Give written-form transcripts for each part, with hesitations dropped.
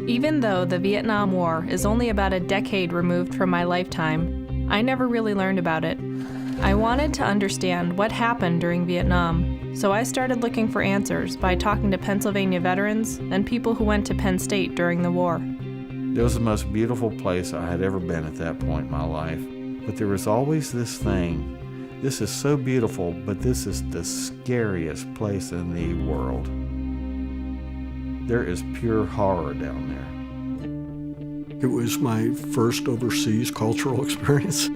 Even though the Vietnam War is only about a decade removed from my lifetime, I never really learned about it. I wanted to understand what happened during Vietnam, so I started looking for answers by talking to Pennsylvania veterans and people who went to Penn State during the war. It was the most beautiful place I had ever been at that point in my life. But there was always this thing. This is so beautiful, but this is the scariest place in the world. There is pure horror down there. It was my first overseas cultural experience.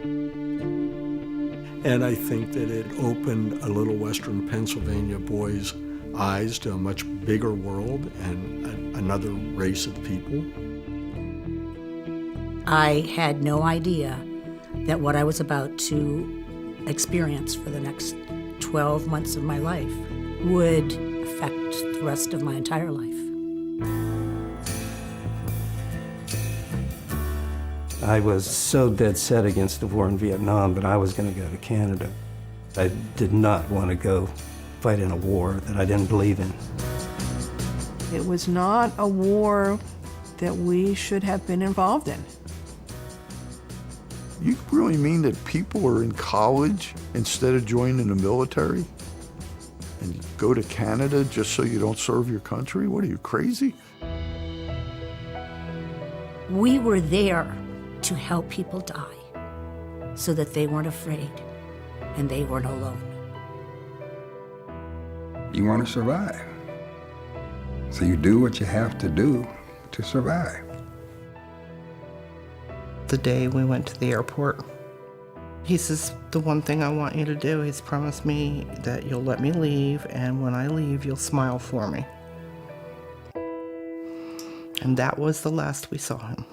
And I think that it opened a little Western Pennsylvania boy's eyes to a much bigger world and another race of people. I had no idea that what I was about to experience for the next 12 months of my life would affect the rest of my entire life. I was so dead set against the war in Vietnam that I was going to go to Canada. I did not want to go fight in a war that I didn't believe in. It was not a war that we should have been involved in. You really mean that people are in college instead of joining the military? And you go to Canada just so you don't serve your country? What are you, crazy? We were there to help people die so that they weren't afraid and they weren't alone. You want to survive. So you do what you have to do to survive. The day we went to the airport, he says, the one thing I want you to do is promise me that you'll let me leave, and when I leave, you'll smile for me. And that was the last we saw him.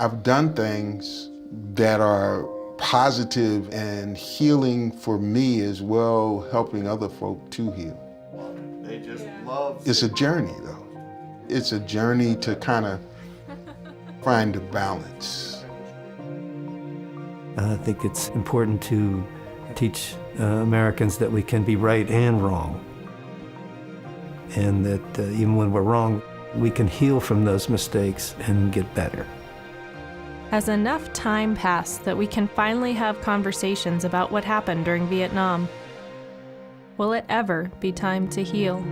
I've done things that are positive and healing for me as well, helping other folk to heal. They just love It's a journey, though. It's a journey to kind of find a balance. I think it's important to teach Americans that we can be right and wrong, and that even when we're wrong, we can heal from those mistakes and get better. Has enough time passed that we can finally have conversations about what happened during Vietnam? Will it ever be time to heal?